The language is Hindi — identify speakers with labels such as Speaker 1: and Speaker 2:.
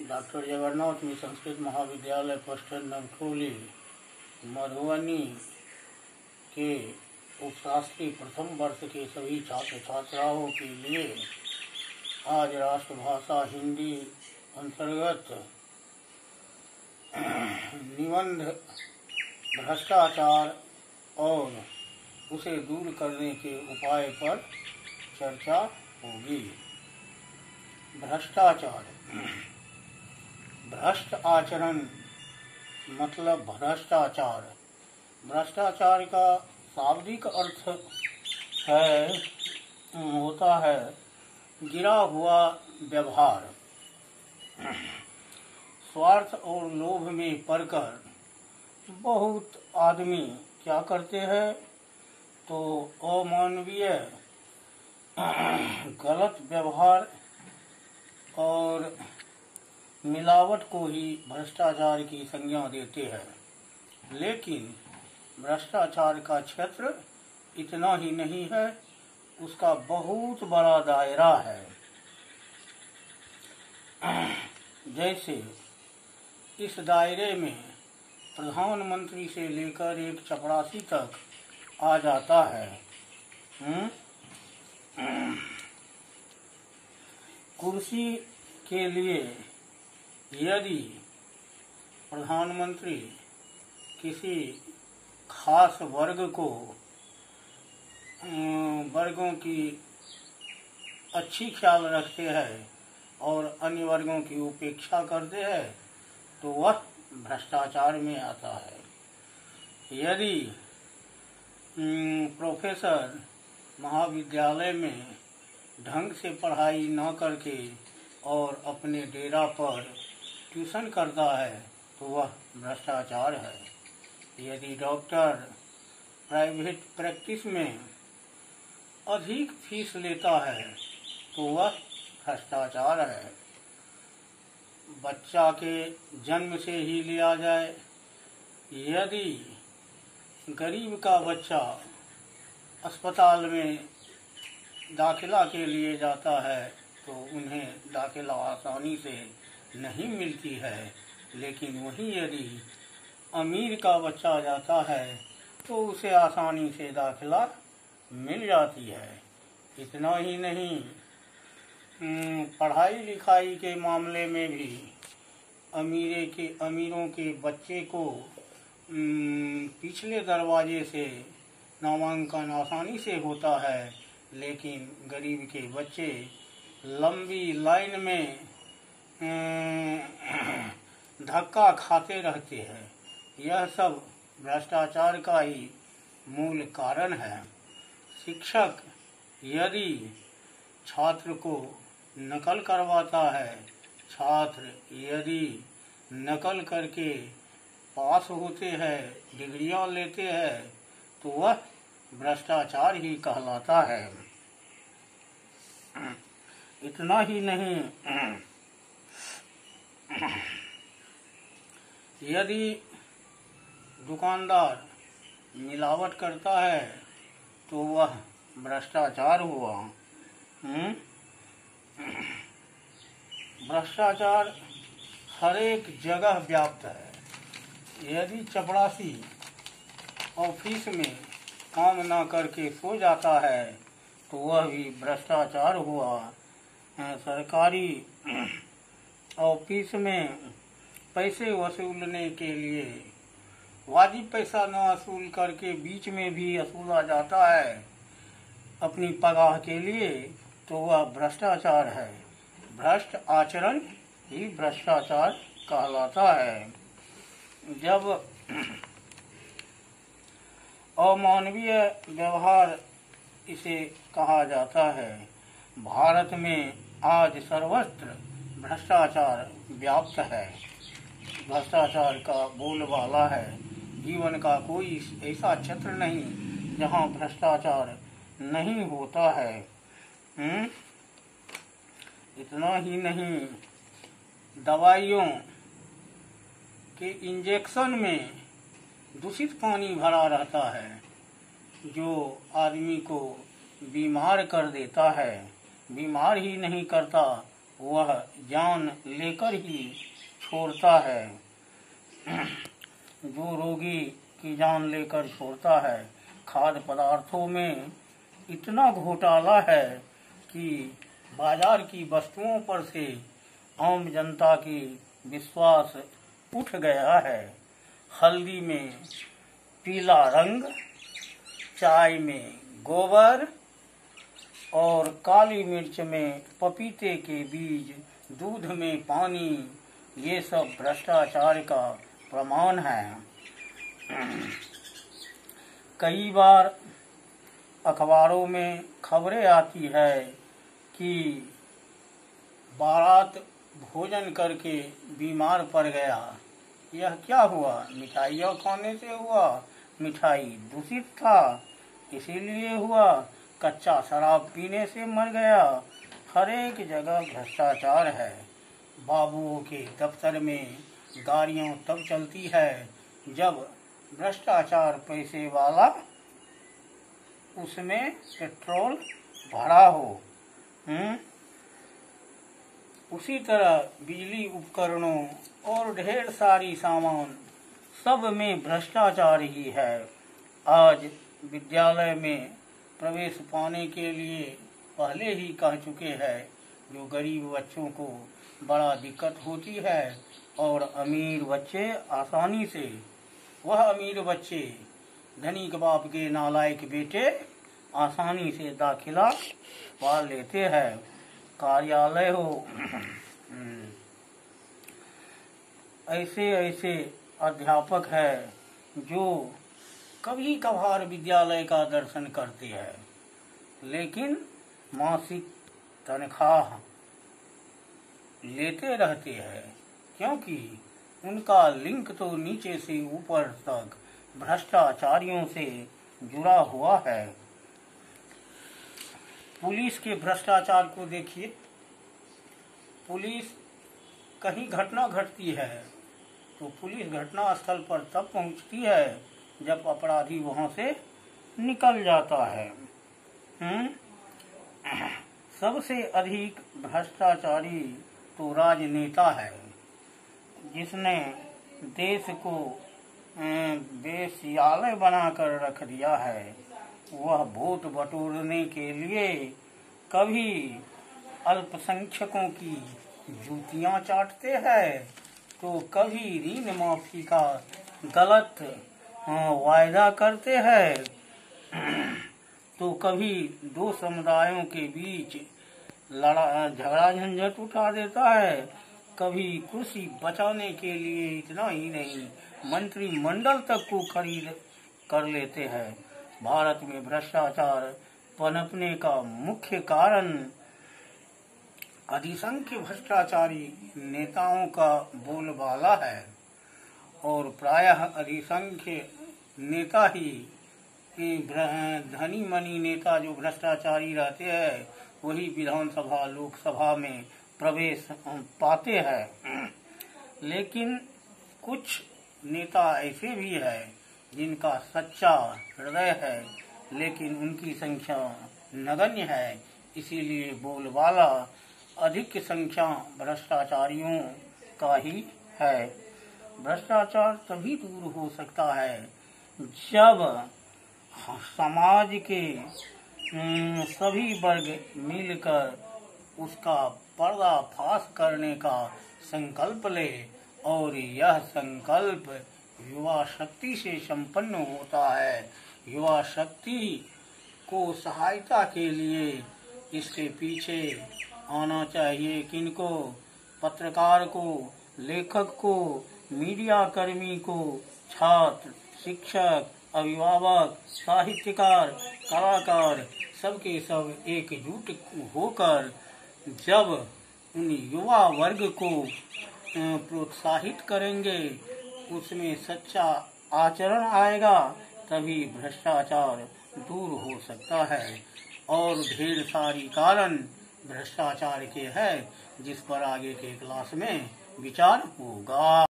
Speaker 1: डॉक्टर जगन्नाथ मिश्र संस्कृत महाविद्यालय पोस्टर नवटोली मधुबनी के उपशास्त्री प्रथम वर्ष के सभी छात्र छात्राओं के लिए आज राष्ट्रभाषा हिंदी अंतर्गत निबंध भ्रष्टाचार और उसे दूर करने के उपाय पर चर्चा होगी। भ्रष्टाचार, भ्रष्ट आचरण मतलब भ्रष्टाचार। भ्रष्टाचार का शाब्दिक अर्थ होता है गिरा हुआ व्यवहार। स्वार्थ और लोभ में पड़कर बहुत आदमी क्या करते हैं तो अमानवीय गलत व्यवहार और मिलावट को ही भ्रष्टाचार की संज्ञा देते हैं। लेकिन भ्रष्टाचार का क्षेत्र इतना ही नहीं है, उसका बहुत बड़ा दायरा है। जैसे इस दायरे में प्रधानमंत्री से लेकर एक चपरासी तक आ जाता है। कुर्सी के लिए यदि प्रधानमंत्री किसी खास वर्गों की अच्छी ख्याल रखते हैं और अन्य वर्गों की उपेक्षा करते हैं तो वह भ्रष्टाचार में आता है। यदि प्रोफेसर महाविद्यालय में ढंग से पढ़ाई न करके और अपने डेरा पर ट्यूशन करता है तो वह भ्रष्टाचार है। यदि डॉक्टर प्राइवेट प्रैक्टिस में अधिक फीस लेता है तो वह भ्रष्टाचार है। बच्चा के जन्म से ही लिया जाए, यदि गरीब का बच्चा अस्पताल में दाखिला के लिए जाता है तो उन्हें दाखिला आसानी से नहीं मिलती है, लेकिन वहीं यदि अमीर का बच्चा जाता है तो उसे आसानी से दाखिला मिल जाती है। इतना ही नहीं, पढ़ाई लिखाई के मामले में भी अमीरों के बच्चे को पिछले दरवाजे से नामांकन आसानी से होता है, लेकिन गरीब के बच्चे लंबी लाइन में धक्का खाते रहते हैं। यह सब भ्रष्टाचार का ही मूल कारण है। शिक्षक यदि छात्र को नकल करवाता है, छात्र यदि नकल करके पास होते हैं, डिग्रियां लेते हैं तो वह भ्रष्टाचार ही कहलाता है। इतना ही नहीं, यदि दुकानदार मिलावट करता है तो वह भ्रष्टाचार हुआ। भ्रष्टाचार हर एक जगह व्याप्त है। यदि चपरासी ऑफिस में काम न करके सो जाता है तो वह भी भ्रष्टाचार हुआ। सरकारी ऑफिस में पैसे वसूलने के लिए वाजिब पैसा न वसूल करके बीच में भी वसूला जाता है अपनी पगार के लिए तो वह भ्रष्टाचार है। भ्रष्ट आचरण ही भ्रष्टाचार कहलाता है। जब अमानवीय व्यवहार इसे कहा जाता है। भारत में आज सर्वत्र भ्रष्टाचार व्याप्त है। भ्रष्टाचार का बोलबाला है। जीवन का कोई ऐसा क्षेत्र नहीं जहाँ भ्रष्टाचार नहीं होता है। इतना ही नहीं, दवाइयों के इंजेक्शन में दूषित पानी भरा रहता है जो आदमी को बीमार कर देता है। बीमार ही नहीं करता वह जान लेकर ही छोड़ता है। जो रोगी की जान लेकर छोड़ता है। खाद्य पदार्थों में इतना घोटाला है कि बाजार की वस्तुओं पर से आम जनता की विश्वास उठ गया है। हल्दी में पीला रंग, चाय में गोबर और काली मिर्च में पपीते के बीज, दूध में पानी, ये सब भ्रष्टाचार का प्रमाण है। कई बार अखबारों में खबरें आती है कि बारात भोजन करके बीमार पड़ गया। यह क्या हुआ? मिठाइयों खाने से हुआ। मिठाई दूषित था, इसीलिए हुआ। कच्चा शराब पीने से मर गया। हर एक जगह भ्रष्टाचार है। बाबुओं के दफ्तर में गाड़ियां तब चलती है जब भ्रष्टाचार पैसे वाला उसमें पेट्रोल भरा हो। उसी तरह बिजली उपकरणों और ढेर सारी सामान, सब में भ्रष्टाचार ही है। आज विद्यालय में प्रवेश पाने के लिए पहले ही कह चुके हैं, जो गरीब बच्चों को बड़ा दिक्कत होती है और अमीर बच्चे आसानी से, वह अमीर बच्चे धनिक बाप के नालायक बेटे आसानी से दाखिला पा लेते हैं। कार्यालय हो, ऐसे ऐसे अध्यापक है जो कभी कभार विद्यालय का दर्शन करते हैं, लेकिन मासिक तनख्वाह लेते रहते हैं, क्योंकि उनका लिंक तो नीचे से ऊपर तक भ्रष्टाचारियों से जुड़ा हुआ है। पुलिस के भ्रष्टाचार को देखिए। पुलिस, कहीं घटना घटती है तो पुलिस घटना स्थल पर तब पहुंचती है जब अपराधी वहां से निकल जाता है। सबसे अधिक भ्रष्टाचारी तो राजनेता है, जिसने देश को बेसियालय बनाकर रख दिया है। वह वोट बटोरने के लिए कभी अल्पसंख्यकों की जूतियां चाटते हैं, तो कभी ऋण माफी का गलत वायदा करते हैं, तो कभी दो समुदायों के बीच झगड़ा झंझट उठा देता है। कभी कुर्सी बचाने के लिए इतना ही नहीं, मंत्रिमंडल तक को खरीद कर लेते हैं। भारत में भ्रष्टाचार पनपने का मुख्य कारण अधिसंख्य भ्रष्टाचारी नेताओं का बोलबाला है, और प्रायः अधिसंख्य नेता ही, धनी मनी नेता जो भ्रष्टाचारी रहते हैं, वही विधानसभा लोकसभा में प्रवेश पाते हैं। लेकिन कुछ नेता ऐसे भी हैं जिनका सच्चा हृदय है, लेकिन उनकी संख्या नगण्य है, इसीलिए बोलबाला अधिक संख्या भ्रष्टाचारियों का ही है। भ्रष्टाचार तभी दूर हो सकता है जब समाज के सभी वर्ग मिलकर उसका पर्दाफाश करने का संकल्प ले, और यह संकल्प युवा शक्ति से संपन्न होता है। युवा शक्ति को सहायता के लिए इसके पीछे आना चाहिए। किनको? पत्रकार को, लेखक को, मीडिया कर्मी को, छात्र, शिक्षक, अभिभावक, साहित्यकार, कलाकार, सबके सब एकजुट होकर जब उन युवा वर्ग को प्रोत्साहित करेंगे, उसमें सच्चा आचरण आएगा, तभी भ्रष्टाचार दूर हो सकता है। और ढेर सारी कारण भ्रष्टाचार के हैं, जिस पर आगे के क्लास में विचार होगा।